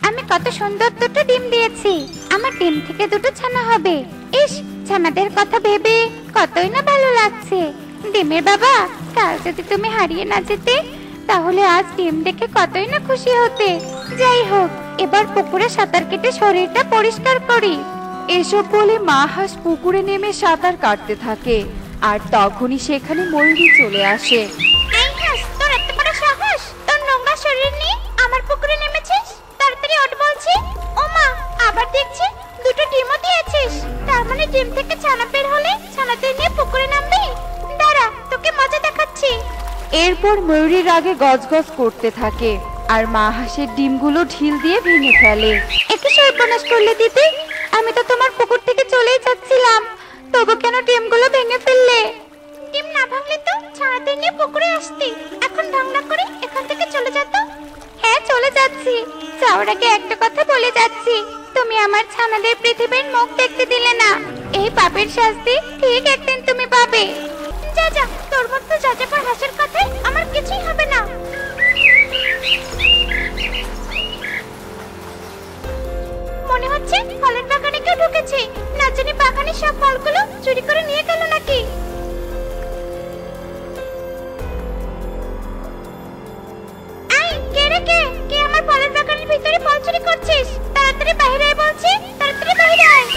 আমি কত সুন্দর দুটো ডিম দিয়েছি, আমার ডিম থেকে দুটো ছানা হবে। ইস, ছানাদের কথা ভেবে কতই না ভালো লাগছে। ডিমের বাবা, কাল যদি তুমি হারিয়ে না যেতে তাহলে আজ ডিম দেখে কতই না খুশি হতে। যাই হোক, এবার পুকুরে সাঁতার কেটে শরীরটা পরিষ্কার করি। এসব বলে মা হাঁস পুকুরে নেমে সাঁতার কাটতে থাকে, আর তখনই সেখানে ময়ূরী চলে আসে। এই হাঁস, তোর এত বড় সাহস, তোর নোংরা শরীর নিয়ে আমার পুকুরে নেমেছিস? তাড়াতাড়ি ওঠ বলছি। ও মা, আবার দেখছি দুটো ডিমও দিয়েছিস। তার মানে ডিম থেকে ছানা বের হলে ছানাদের নিয়ে পুকুরে নামবি? দাঁড়া, তোকে মজা দেখাচ্ছি। এরপর ময়ূরীর রাগে গজগজ করতে থাকে, আর মা হাঁসের ডিমগুলো ঢিল দিয়ে ভেঙে ফেলে। একটু সর্বনাশ করলে দিদি, আমি তো তোমার পুকুর থেকে চলেই যাচ্ছিলাম, তবু কেন ডিমগুলো ভেঙে ফেললে? ডিম না ভাঙলে তো ছানাদের নিয়ে পুকুরে আসতি। এখন ঢং করে এখান থেকে চলে যেত। হ্যাঁ, চলে যাচ্ছি। যাওয়ার আগে একটা কথা বলে যাচ্ছি, তুমি আমার ছানাদের পৃথিবীর মুখ দেখতে দিলে না। এই পাপের শাস্তি ঠিক একদিন তুমি পাবে। যা যা, তোর মতো যাযাবর হাসির কথায় আমার কিছুই হবে না। মনে হচ্ছে ফলের বাগানে কেউ ঢুকেছে। না জানি বাগানের সব ফলগুলো চুরি করে নিয়ে গেল নাকি। এই, কে রে কে? কে আমার ফলের বাগানের ভিতরে ফল চুরি করছিস? তাড়াতাড়ি বাইরে আয় বলছি, তাড়াতাড়ি বাইরে আয়।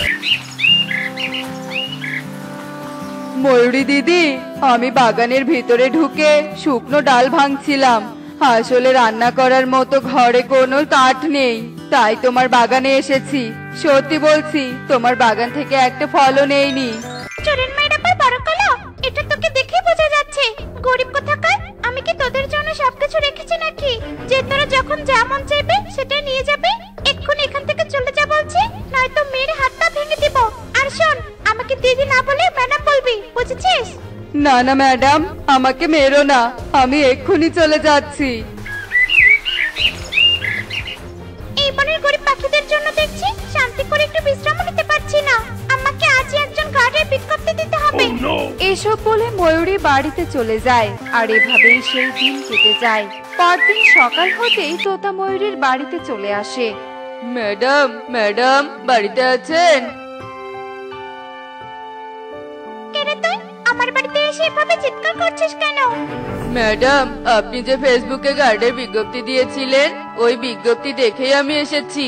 ময়ূরী দিদি, আমি বাগানের ভিতরে ঢুকে শুকনো ডাল ভাঙছিলাম। আসলে রান্না করার মতো ঘরে কোনো কাঠ নেই, তাই তোমার বাগানে এসেছি। সত্যি বলছি, তোমার বাগান থেকে একটা ফলও নেইনি। চোরের মেয়ের আবার বড় কলো, এটা তোকে দেখেই বোঝা যাচ্ছে। গরিব কোথাকার, আমি কি তোদের জন্য সবকিছু রেখেছি নাকি যে তোরা যখন যা মন চাইবে সেটাই নিয়ে যাবে? এক্ষুনি এখান থেকে চলে যা বলছি, নয়তো মেরে হাতটা ভেঙে দিব। আর শোন, আমাকে দিদি না বলে ম্যাডাম বলবি, বুঝেছিস? না না ম্যাডাম, আমাকে মেরো না, আমি এক্ষুনি চলে যাচ্ছি। এই বনের গরিব পাখিদের জন্য দেখছি শান্তি করে একটু বিশ্রাম নিতে পারছি না। আমাকে আজই একজন গার্ডের বিজ্ঞপ্তি দিতে হবে। এসব বলে ময়ূরী বাড়িতে চলে যায়, আর এভাবেই সেই দিন কেটে যায়। পরদিন সকাল হতেই তোতা ময়ূরীর বাড়িতে চলে আসে। ম্যাডাম, ম্যাডাম বাড়িতে আছেন? কে রে তুই? আমার বাড়িতে এসে এভাবে চিৎকার করছিস কেন? ম্যাডাম, আপনি যে ফেসবুকে গার্ডের বিজ্ঞপ্তি দিয়েছিলেন, ওই বিজ্ঞপ্তি দেখেই আমি এসেছি।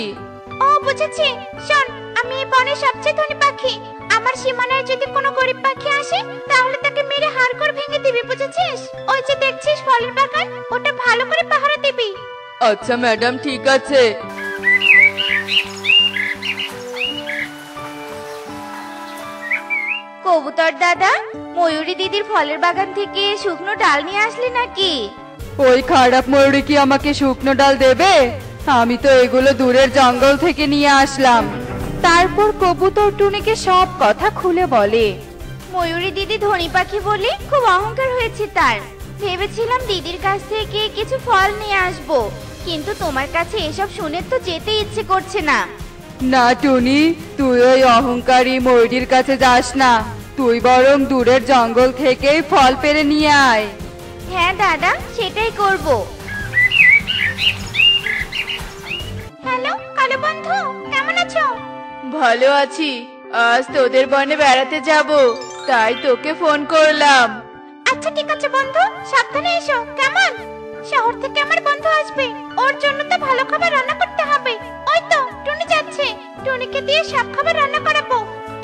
ও, বুঝেছি। শোন, আমি এই বনের সবচেয়ে ধনী পাখি। আমার সীমানায় যদি কোনো গরিব পাখি আসে তাহলে তাকে মেরে হাড়গোড় ভেঙে দিবি, বুঝেছিস? ওই যে দেখছিস ফলের বাগান, ওটা ভালো করে পাহারা দিবি। আচ্ছা ম্যাডাম, ঠিক আছে। কবুতর দাদা, ময়ূরী দিদির ফলের বাগান থেকে শুকনো ডাল নিয়ে আসলি নাকি? ওই খারাপ ময়ূরী কি আমাকে শুকনো ডাল দেবে? আমি তো এগুলো দূরের জঙ্গল থেকে নিয়ে আসলাম। তারপর কবুতর টুনিকে সব কথা খুলে বলে। ময়ূরী দিদি ধনী পাখি বলে খুব অহংকার হয়েছে তার। ভেবেছিলাম দিদির কাছ থেকে কিছু ফল নিয়ে আসবো, কিন্তু তোমার কাছে এসব শুনে তো যেতে ইচ্ছে করছে না। না টুনি, তুই ওই অহংকারী ময়ূরীর কাছে যাস না, তুই বরং দূরের জঙ্গল থেকেই ফল পেড়ে নিয়ে আয়। হ্যাঁ দাদা, সেটাই করব। হ্যালো কালো বন্ধু, কেমন আছো? ভালো আছি, আজ তোদের বনে বেড়াতে যাব, তাই তোকে ফোন করলাম। আচ্ছা ঠিক আছে বন্ধু, সাবধানে এসো কেমন? শহর থেকে আমার বন্ধু আসবে, ওর জন্য তো ভালো খাবার রান্না করতে হবে। ওই তো টুনি যাচ্ছে, টুনিকে দিয়ে সব খাবার রান্না করাবো।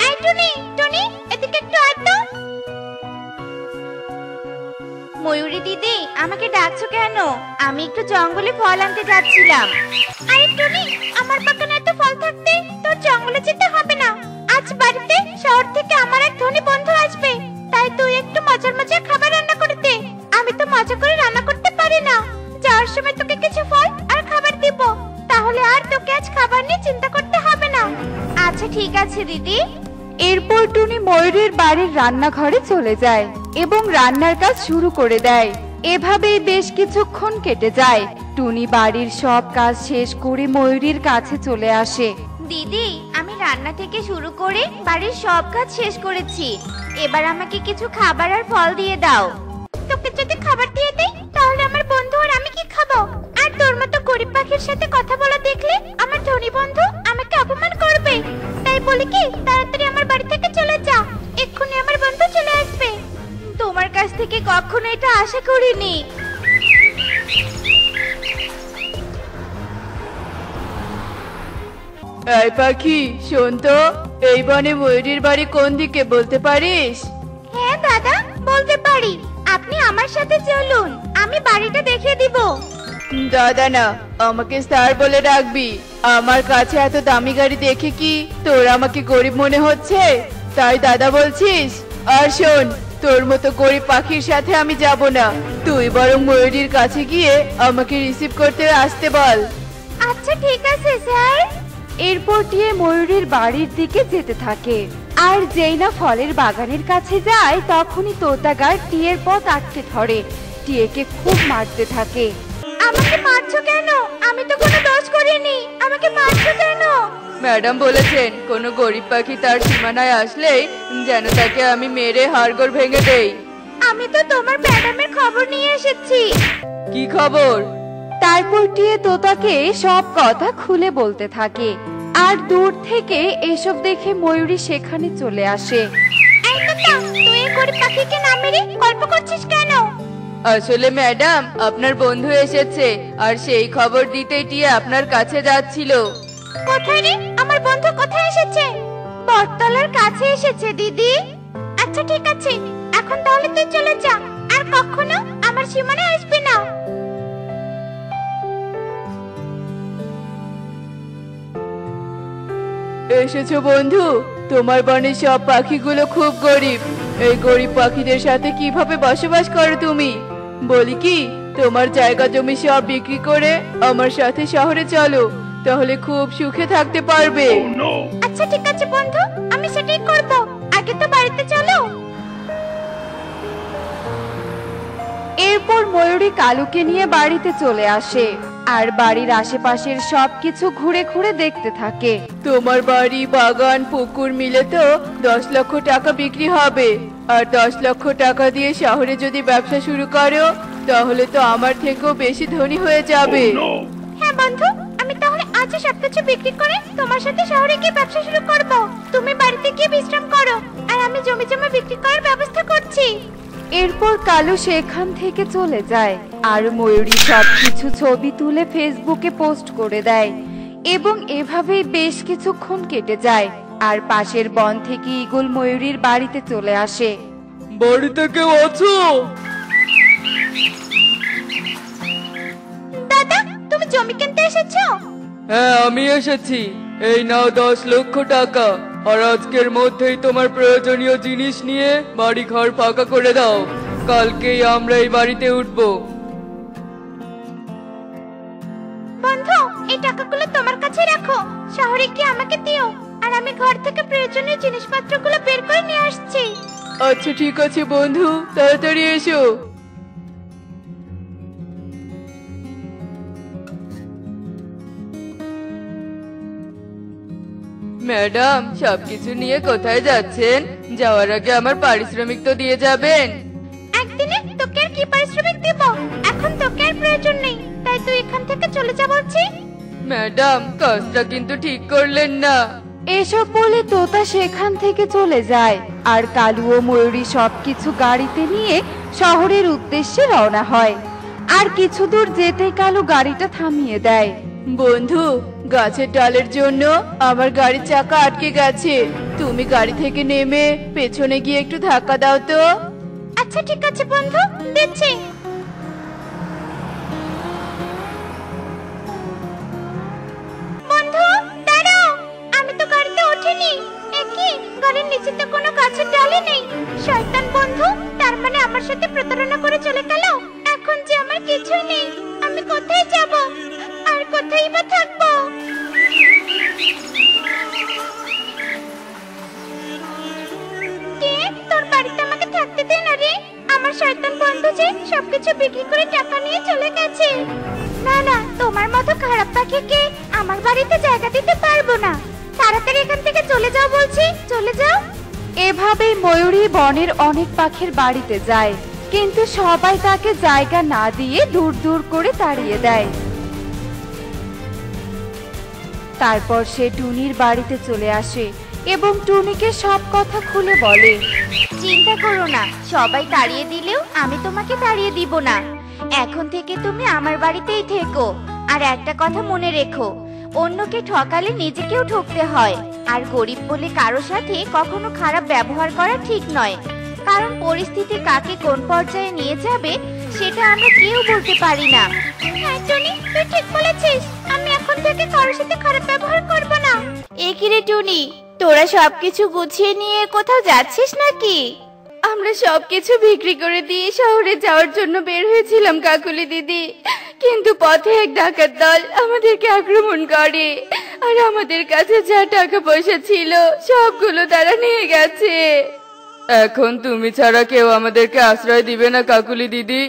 এই টুনি, টুনি এদিকে একটু আয় তো। ময়ূরী দিদি, আমাকে ডাকছো কেন? আমি একটু জঙ্গলে ফল আনতে যাচ্ছিলাম। আরে টুনি, আমার বাগানে এত ফল থাকতে তোর জঙ্গলে যেতে হবে না। আজ বাড়িতে শহর থেকে আমার এক ধনী বন্ধু আসবে, তাই তুই একটু মজার মজার খাবার রান্না করে দে। আমি তো মজা করে রান্না করতে পারি না। যাওয়ার সময় তোকে কিছু ফল আর খাবার দিব, তাহলে আর তোকে আজ খাবার নিয়ে চিন্তা করতে হবে না। আচ্ছা ঠিক আছে দিদি। এরপর টুনি ময়ূরীর বাড়ির রান্নাঘরে চলে যায় এবং রান্নার কাজ শুরু করে দেয়। এভাবেই বেশ কিছুক্ষণ কেটে যায়। টুনি বাড়ির সব কাজ শেষ করে ময়ূরীর কাছে চলে আসে। দিদি, আমি রান্না থেকে শুরু করে বাড়ির সব কাজ শেষ করেছি, এবার আমাকে কিছু খাবার আর ফল দিয়ে দাও। তোকে যদি খাবার দিয়ে দেই তাহলে আমার বন্ধু আর আমি কি খাবো? আর তোর মতো গরিব পাখির সাথে কথা বলা দেখলে আমার ধনী বন্ধু আমাকে অপমান করবে। তাই বলি কি, তাড়াতাড়ি আমার বাড়ি থেকে চলে যা, এক্ষুনি আমার বন্ধু চলে আসবে। তোমার কাছ থেকে কখনো এটা আশা করিনি। এই পাখি শোন তো, এই বনে ময়ূরীর বাড়ি কোন দিকে বলতে পারিস? হ্যাঁ দাদা, বলতে পারি। আপনি আমার সাথে চলুন, আমি বাড়িটা দেখিয়ে দিব। দাদা না, আমাকে স্যার বলে ডাকবি। আমার কাছে এত দামি গাড়ি দেখে কি তোর আমাকে গরিব মনে হচ্ছে, তাই দাদা বলছিস? আর শোন, তোর মতো গরিব পাখির সাথে আমি যাব না, তুই বরং ময়ূরীর কাছে গিয়ে আমাকে রিসিভ করতে আসতে বল। আচ্ছা ঠিক আছে স্যার। এরপর টিয়ে ময়ূরীর বাড়ির দিকে যেতে থাকে। আর যেই না ফলের বাগানের কাছে যায়, তখনই তোতাগার টিয়ের পথ আটকে ধরে, টিয়েকে খুব মারতে থাকে। আমাকে মারছো কেন? আমি তো কোনো দোষ করিনি, আমাকে মারছো কেন? ম্যাডাম বলেছেন কোনো গরিব পাখি তার সীমানায় আসলেই যেন তাকে আমি মেরে হাড়গোড় ভেঙে দেই। আমি তো তোমার ম্যাডামের খবর নিয়ে এসেছি। কি খবর? তারপর টিয়ে তোতাকে সব কথা খুলে বলতে থাকে। আর দূর থেকে এসব দেখে ময়ূরী সেখানে চলে আসে। এই তোতা, তুই এই গরিব পাখিকে না মেরে গল্প করছিস কেন? আসলে ম্যাডাম, আপনার বন্ধু এসেছে আর সেই খবর দিতেই টিয়ে আপনার কাছে যাচ্ছিল। কোথায় রে? আমার বন্ধু কোথায় এসেছে? বটতলার কাছে এসেছে দিদি। আচ্ছা ঠিক আছে, এখন তাহলে তুই চলে যা, আর কখনো আমার সীমানায় আসবি না। এসেছো বন্ধু? তোমার বনের সব পাখিগুলো খুব গরিব। এই গরিব পাখিদের সাথে কিভাবে বসবাস করো তুমি? বলি কি, তোমার জায়গা জমি সব বিক্রি করে আমার সাথে শহরে চলো, তাহলে খুব সুখে থাকতে পারবে। আচ্ছা ঠিক আছে বন্ধু, আমি সেটাই করব। আগে তো বাড়িতে চলো। এরপর ময়ূরী কালুকে নিয়ে বাড়িতে চলে আসে আর বাড়ির আশেপাশের সবকিছু ঘুরে ঘুরে দেখতে থাকে। তোমার বাড়ি, বাগান, পুকুর মিলে তো 10 লক্ষ টাকা বিক্রি হবে। আর 10 লক্ষ টাকা দিয়ে শহরে যদি ব্যবসা শুরু করো, তাহলে তো আমার থেকেও বেশি ধনী হয়ে যাবে। হ্যাঁ বন্ধু, আমি তাহলে আজই সবকিছু বিক্রি করে তোমার সাথে শহরে গিয়ে ব্যবসা শুরু করব। তুমি বাড়িতে গিয়ে বিশ্রাম করো, আর আমি জমি জমা বিক্রি করার ব্যবস্থা করছি। এরপর কালু সেখান থেকে চলে যায় আর ময়ূরী সবকিছু ছবি তুলে ফেসবুকে পোস্ট করে দেয়। এবং এভাবেই বেশ কিছুক্ষণ কেটে যায় আর পাশের বন থেকে ঈগল ময়ূরীর বাড়িতে চলে আসে। বাড়িতে কেউ আছো? দাদা, তুমি জমি কিনতে এসেছো? হ্যাঁ, আমি এসেছি। এই নাও 10 লক্ষ টাকা, আর আজকের মধ্যেই তোমার প্রয়োজনীয় জিনিস নিয়ে বাড়ি ঘর ফাঁকা করে দাও। কালকেই আমরা এই বাড়িতে উঠবো। বন্ধু, এই টাকাগুলো তোমার কাছে রাখো, শহরে গিয়ে আমাকে দিও, আর আমি ঘর থেকে প্রয়োজনীয় জিনিসপত্রগুলো বের করে নিয়ে আসছি। আচ্ছা ঠিক আছে বন্ধু, তাড়াতাড়ি এসো। ম্যাডাম, সবকিছু নিয়ে কোথায় যাচ্ছেন? যাওয়ার আগে আমার পারিশ্রমিক তো দিয়ে যাবেন। একদিনে তোকে আর কি পারিশ্রমিক দেব? এখন তোকে আর প্রয়োজন নেই, তাই তুই এখান থেকে চলে যা বলছি। ম্যাডাম, কাজটা কিন্তু ঠিক করলেন না। এসব বলে তোতা সেখান থেকে চলে যায় আর কালু ও ময়ূরী সবকিছু গাড়িতে নিয়ে শহরের উদ্দেশ্যে রওনা হয়। আর কিছু দূর যেতেই কালু গাড়িটা থামিয়ে দেয়। বন্ধু, গাছের ডালের জন্য আমার গাড়ির চাকা আটকে গেছে। তুমি গাড়ি থেকে নেমে পেছনে গিয়ে একটু ধাক্কা দাও তো। আচ্ছা ঠিক আছে বন্ধু, দিচ্ছি। বন্ধু দাঁড়াও, আমি তো গাড়িতে ওঠিনি। একই, গাড়ির নিচে তো কোনো গাছের ডালই নেই। শয়তান বন্ধু, তার মানে আমার সাথে প্রতারণা করে চলে গেল। এখন যে আমার কিছুই নেই, আমি কোথায় যাব আর কোথায় বা থাকবো? কে তোর বাড়িতে আমাকে থাকতে দে না রে? আমার শয়তান বন্ধু যে সবকিছু বিক্রি করে টাকা নিয়ে চলে গেছে। না না, তোমার মতো খারাপ পাখিকে আমার বাড়িতে জায়গা দিতে পারবো না। তাড়াতাড়ি এখান থেকে চলে যাও বলছি, চলে যাও। এভাবেই ময়ূরী বনের অনেক পাখির বাড়িতে যায়, কিন্তু সবাই তাকে জায়গা না দিয়ে দূর দূর করে তাড়িয়ে দেয়। তারপর সে টুনির বাড়িতে চলে আসে এবং টুনিকে সব কথা খুলে বলে। চিন্তা করো না, সবাই তাড়িয়ে দিলেও আমি তোমাকে তাড়িয়ে দিব না। এখন থেকে তুমি আমার বাড়িতেই থেকো। আর একটা কথা মনে রেখো, অন্যকে ঠকালে নিজেকেও ঠকতে হয়। আর গরিব বলে কারো সাথে কখনো খারাপ ব্যবহার করা ঠিক নয়, কারণ পরিস্থিতি কাকে কোন পর্যায়ে নিয়ে যাবে সেটা আমরা কেউ বলতে পারি না। হ্যাঁ টুনি, তুই ঠিক বলেছিস। আমি এখন থেকে কারোর সাথে খারাপ ব্যবহার করব না। এ কি রে টুনি, তোরা সবকিছু গুছিয়ে নিয়ে কোথাও যাচ্ছিস নাকি? আমরা সবকিছু বিক্রি করে দিয়ে শহরে যাওয়ার জন্য বের হয়েছিলাম কাকুলি দিদি, কিন্তু পথে এক ডাকাত দল আমাদেরকে আক্রমণ করে আর আমাদের কাছে যা টাকা পয়সা ছিল সবগুলো তারা নিয়ে গেছে। এখন তুমি ছাড়া কেউ আমাদেরকে আশ্রয় দিবে না কাকুলি দিদি।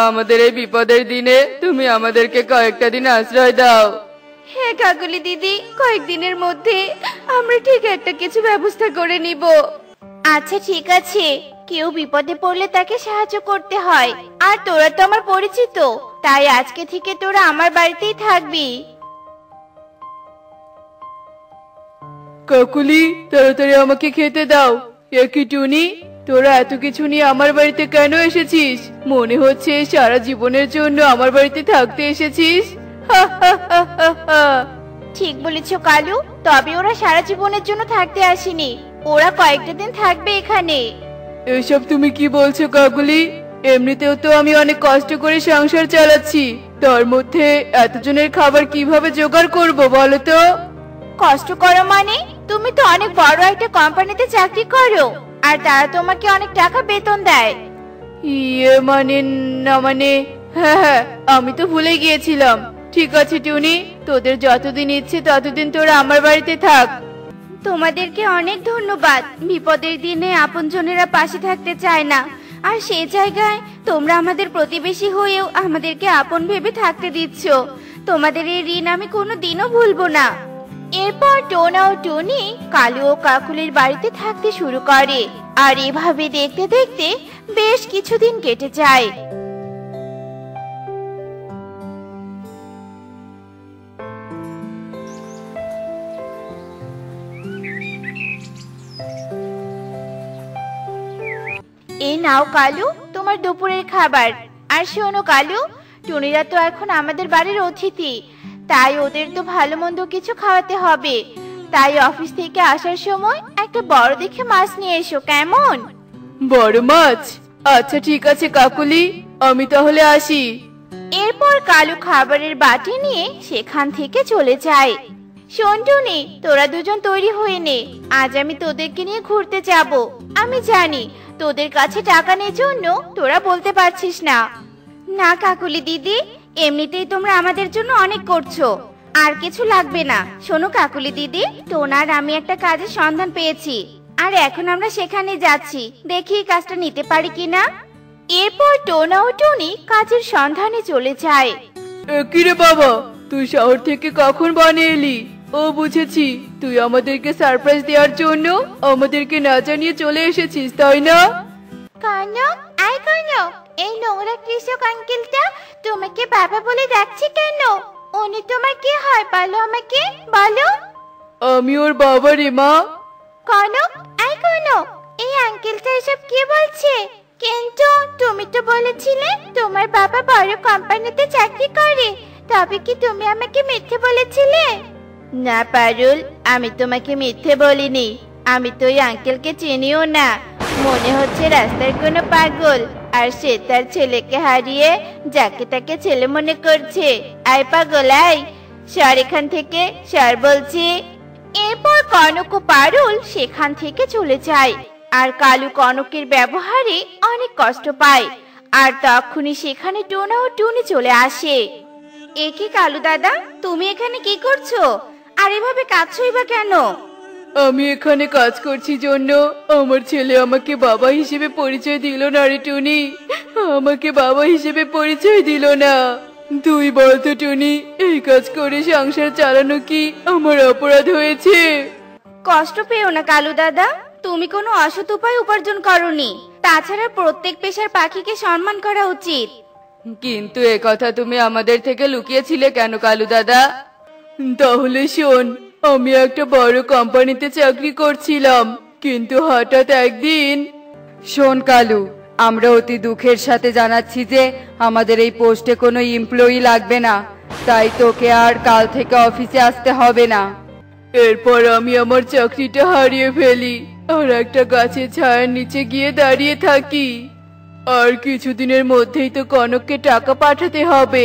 আমাদের এই বিপদের দিনে তুমি আমাদেরকে কয়েকটা দিন আশ্রয় দাও। হ্যাঁ কাকুলি দিদি, কয়েকদিনের মধ্যে আমরা ঠিক একটা কিছু ব্যবস্থা করে নিব। আচ্ছা ঠিক আছে, কেউ বিপদে পড়লে তাকে সাহায্য করতে হয়। আর তোরা তো আমার পরিচিত, তাই আজকে থেকে তোরা আমার বাড়িতেই থাকবি। কাকুলি, তাড়াতাড়ি আমাকে খেতে দাও। একই টুনি, তোরা এত কিছু নিয়ে আমার বাড়িতে কেন এসেছিস? মনে হচ্ছে সারা জীবনের জন্য আমার বাড়িতে থাকতে এসেছিস। ঠিক বলেছো কালু, তবে ওরা সারা জীবনের জন্য থাকতে আসেনি, ওরা কয়েকটা দিন থাকবে এখানে। এসব তুমি কি বলছো কাকুলি? এমনিতেও তো আমি অনেক কষ্ট করে সংসার চালাচ্ছি, তার মধ্যে এতজনের খাবার কিভাবে জোগাড় করব বলো তো? কষ্ট করো মানে? তুমি তো অনেক বড় একটা কোম্পানিতে চাকরি করো, আর তারা তোমাকে অনেক টাকা বেতন দেয়। ইয়ে মানে না মানে, হ্যাঁ হ্যাঁ, আমি তো ভুলে গিয়েছিলাম। ঠিক আছে টুনি, তোদের যতদিন ইচ্ছে ততদিন তোরা আমার বাড়িতে থাক। তোমাদেরকে অনেক ধন্যবাদ। বিপদের দিনে আপনজনেরা পাশে থাকতে চায় না, আর সেই জায়গায় তোমরা আমাদের প্রতিবেশী হয়েও আমাদেরকে আপন ভেবে থাকতে দিচ্ছ। তোমাদের এই ঋণ আমি কোনোদিনও ভুলবো না। এরপর টোনা ও টুনি কালু ও কাকুলির বাড়িতে থাকতে শুরু করে, আর এভাবে দেখতে দেখতে বেশ কিছুদিন কেটে যায়। এই নাও কালু, তোমার দুপুরের খাবার। আর শোনো কালু, টুনিরা তো এখন আমাদের বাড়ির অতিথি, তাই ওদের তো ভালো মন্দ কিছু খাওয়াতে হবে। তাই অফিস থেকে আসার সময় একটা বড় দেখে মাছ নিয়ে এসো, কেমন? বড় মাছ? আচ্ছা ঠিক আছে কাকুলি, আমি তাহলে আসি। এরপর কালু খাবারের বাটি নিয়ে সেখান থেকে চলে যায়। শোন টুনি, তোরা দুজন তৈরি হয়ে নে, আজ আমি তোদেরকে নিয়ে ঘুরতে যাব। আমি জানি তোদের কাছে টাকা নেই জন্য তোরা বলতে পারছিস না। না কাকুলি দিদি, এমনিতেই তোমরা আমাদের জন্য অনেক করছো, আর কিছু লাগবে না। শোনো কাকুলি দিদি, টোনার আমি একটা কাজের সন্ধান পেয়েছি, আর এখন আমরা সেখানে যাচ্ছি, দেখি কাজটা নিতে পারি কিনা। এরপর টোনা ও টুনি কাজের সন্ধানে চলে যায়। কিরে বাবা, তুই শহর থেকে কখন বানিয়ে এলি? ও বুঝেছি, তুই আমাদেরকে সারপ্রাইজ দেওয়ার জন্য আমাদেরকে না জানিয়ে চলে এসেছিস, তাই না? কনক, আয় কনক, এই নোংরা কৃষক আঙ্কেলটা তোমাকে বাবা বলে ডাকছে কেন? উনি তোমার কি হয় বলো আমাকে, বলো। আমি ওর বাবা রে মা। কনক, আয় কনক, এই আঙ্কেলটা এসব কি বলছে? কিন্তু তুমি তো বলেছিলে তোমার বাবা বড় কোম্পানিতে চাকরি করে, তবে কি তুমি আমাকে মিথ্যে বলেছিলে? না পারুল, আমি তোমাকে মিথ্যে বলিনি। আমি তো ওই আঙ্কেলকে চিনিও না, মনে হচ্ছে রাস্তার কোনো পাগল, আর সে তার ছেলেকে হারিয়ে যাকে তাকে ছেলে মনে করছে। আয় পাগল আয়, সর এখান থেকে, সর বলছি। এরপর কনক ও পারুল সেখান থেকে চলে যায়, আর কালু কনকের ব্যবহারে অনেক কষ্ট পায়। আর তখনই সেখানে টোনা ও টুনি চলে আসে। এ কি কালু দাদা, তুমি এখানে কি করছো? আর এভাবে কাঁদছোই বা কেন? আমি এখানে কাজ করছি জন্য আমার ছেলে আমাকে বাবা হিসেবে পরিচয় দিল না রে টুনি, আমাকে বাবা হিসেবে পরিচয় দিল না। তুই বলতো টুনি, এই কাজ করে সংসার চালানো কি আমার অপরাধ হয়েছে? কষ্ট পেও না কালু দাদা, তুমি কোনো অসৎ উপায় উপার্জন করনি। তাছাড়া প্রত্যেক পেশার পাখিকে সম্মান করা উচিত। কিন্তু এ কথা তুমি আমাদের থেকে লুকিয়েছিলে কেন কালু দাদা? তাহলে শোন, আমি একটা বড় কোম্পানিতে চাকরি করছিলাম, কিন্তু হঠাৎ একদিন। শোন কালু, আমরা অতি দুঃখের সাথে জানাচ্ছি যে আমাদের এই পোস্টে কোনো এমপ্লয়ি লাগবে না, তাই তোকে আর কাল থেকে অফিসে আসতে হবে না। এরপর আমি আমার চাকরিটা হারিয়ে ফেলি আর একটা গাছের ছায়ার নিচে গিয়ে দাঁড়িয়ে থাকি। আর কিছুদিনের মধ্যেই তো কনককে টাকা পাঠাতে হবে।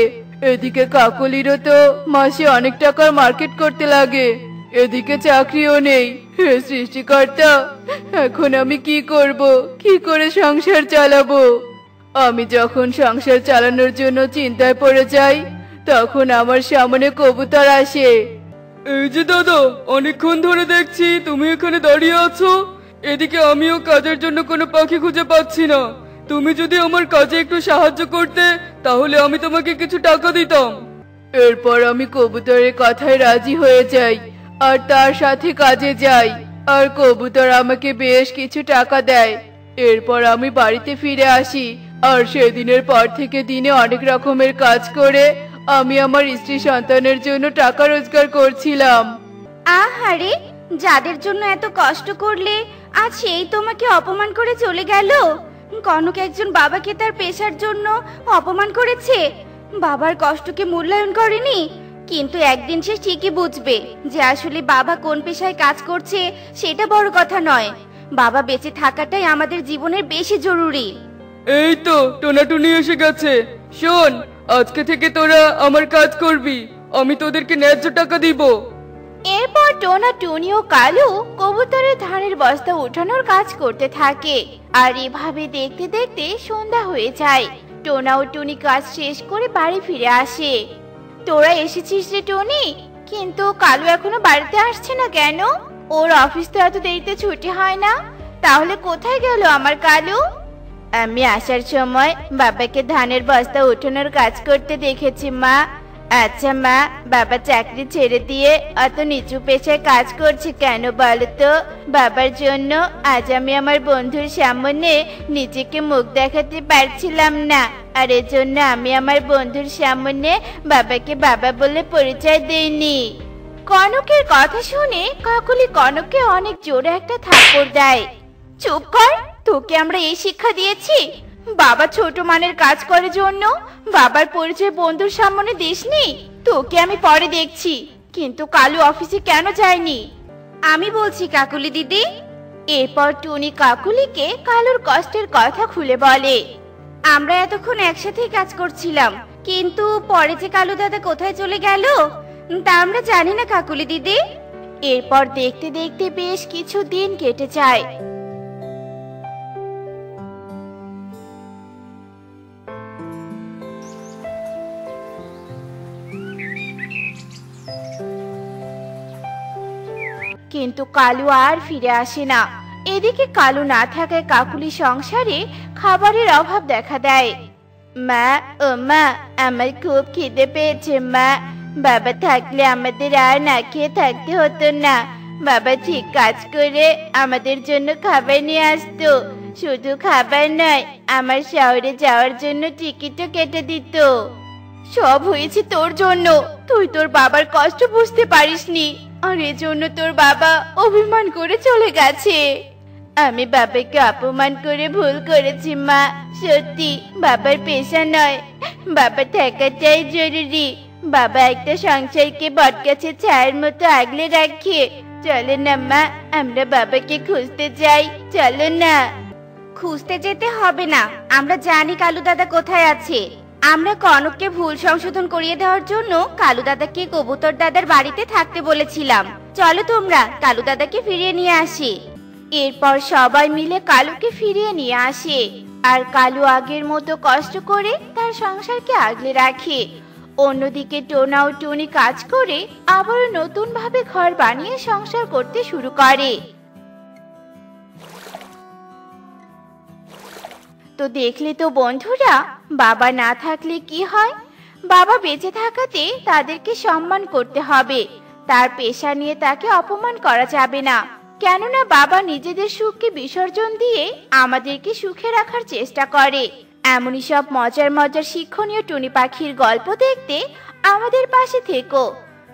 এদিকে কাকলিরও তো মাসে অনেক টাকার মার্কেট করতে লাগে, এদিকে চাকরিও নেই। হে সৃষ্টিকর্তা, এখন আমি কি করব, কি করে সংসার চালাবো? আমি যখন সংসার চালানোর জন্য চিন্তায় পড়ে যাই, তখন আমার সামনে কবুতর আসে। এই যে দাদা, অনেকক্ষণ ধরে দেখছি তুমি এখানে দাঁড়িয়ে আছো। এদিকে আমিও কাজের জন্য কোনো পাখি খুঁজে পাচ্ছি না। তুমি যদি আমার কাজে একটু সাহায্য করতে, তাহলে আমি তোমাকে কিছু টাকা দিতাম। এরপর আমি কবুতরের কথায় রাজি হয়ে যাই আর তার সাথে কাজে যাই, আর কবুতর আমাকে বেশ কিছু টাকা দেয়। এরপর আমি বাড়িতে ফিরে আসি, আর সেদিনের পর থেকে দিনে অনেক রকমের কাজ করে আমি আমার স্ত্রী সন্তানের জন্য টাকা রোজগার করছিলাম। আহারে, যাদের জন্য এত কষ্ট করলে আজ সেই তোমাকে অপমান করে চলে গেল। কনক একজন বাবাকে তার পেশার জন্য অপমান করেছে, বাবার কষ্টকে মূল্যায়ন করেনি। কিন্তু একদিন সে ঠিকই বুঝবে যে আসলে বাবা কোন পেশায় কাজ করছে সেটা বড় কথা নয়, বাবা বেঁচে থাকাটাই আমাদের জীবনের বেশি জরুরি। এই তো টোনাটুনি এসে গেছে। শোন, আজকে থেকে তোরা আমার কাজ করবি, আমি তোদেরকে ন্যায্য টাকা দিব। এরপর টোনা, টুনি ও কালু কবুতরের ধানের বস্তা উঠানোর কাজ করতে থাকে। আর এভাবে দেখতে দেখতে সন্ধ্যা হয়ে যায়। টোনা ও টুনি কাজ শেষ করে বাড়ি ফিরে আসে। তোরা এসেছিস রে টুনি, কিন্তু কালু এখনো বাড়িতে আসছে না কেন? ওর অফিস তো এত দেরিতে ছুটি হয় না, তাহলে কোথায় গেল আমার কালু? আমি আসার সময় বাবাকে ধানের বস্তা উঠানোর কাজ করতে দেখেছি মা। আচ্ছা মা, বাবা চাকরি ছেড়ে দিয়ে অত নিচু পেশায় কাজ করছে কেন বলো তো? বাবার জন্য আজ আমি আমার বন্ধুর সামনে নিজেকে মুখ দেখাতে পারছিলাম না, আর এজন্য আমি আমার বন্ধুর সামনে বাবাকে বাবা বলে পরিচয় দেইনি। কনকের কথা শুনে কাকলি কনককে অনেক জোরে একটা থাপ্পড় দেয়। চুপ কর, তোকে আমরা এই শিক্ষা দিয়েছি? বাবা ছোট মানের কাজ করে জন্য বাবার পরিচয় বন্ধুর সামনে দিসনি? তোকে আমি পরে দেখছি। কিন্তু কালু অফিসে কেন যায়নি? আমি বলছি কাকুলি দিদি। এরপর টুনি কাকুলিকে কালুর কষ্টের কথা খুলে বলে। আমরা এতক্ষণ একসাথে কাজ করছিলাম, কিন্তু পরে যে কালু দাদা কোথায় চলে গেল তা আমরা জানি না কাকুলি দিদি। এরপর দেখতে দেখতে বেশ কিছু দিন কেটে যায়। কিন্তু কালু আর ফিরে আসে না। এদিকে কালু না থাকায় কাকুলি সংসারে খাবারের অভাব দেখা দেয়। মা, ও মা, আমার খুব খিদে পেয়েছে মা। বাবা থাকলে আমাদের আর না খেয়ে থাকতে হতো না। বাবা ঠিক কাজ করে আমাদের জন্য খাবার নিয়ে আসতো। শুধু খাবার নয়, আমার শহরে যাওয়ার জন্য টিকিটও কেটে দিত। সব হয়েছে তোর জন্য। তুই তোর বাবার কষ্ট বুঝতে পারিসনি, আর এজন্য তোর বাবা অভিমান করে চলে গেছে। আমি বাবাকে অপমান করে ভুল করেছি মা। সত্যি বাবার পেশা নয়, বাবা থাকাটাই জরুরি। বাবা একটা সংসারকে বটগাছের ছায়ার মতো আগলে রাখে। চলো না মা, আমরা বাবাকে খুঁজতে যাই, চলো না। খুঁজতে যেতে হবে না, আমরা জানি কালু দাদা কোথায় আছে। আমরা কনককে ভুল সংশোধন করিয়ে দেওয়ার জন্য কালু দাদাকে কবুতর দাদার বাড়িতে থাকতে বলেছিলাম। চলো তোমরা কালু দাদাকে ফিরিয়ে নিয়ে আসি। এরপর সবাই মিলে কালুকে ফিরিয়ে নিয়ে আসে, আর কালু আগের মতো কষ্ট করে তার সংসারকে আগলে রাখে। অন্যদিকে টোনা ও টুনি কাজ করে আবার নতুন ভাবে ঘর বানিয়ে সংসার করতে শুরু করে। তো দেখলে তো বন্ধুরা, বাবা না থাকলে কি হয়। বাবা বেঁচে থাকাতে তাদেরকে সম্মান করতে হবে, তার পেশা নিয়ে তাকে অপমান করা যাবে না। কেননা বাবা নিজেদের সুখকে বিসর্জন দিয়ে আমাদেরকে সুখে রাখার চেষ্টা করে। এমনই সব মজার মজার শিক্ষণীয় টুনি পাখির গল্প দেখতে আমাদের পাশে থেকো।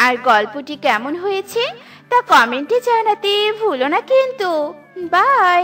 আর গল্পটি কেমন হয়েছে তা কমেন্টে জানাতে ভুলো না কিন্তু। বাই।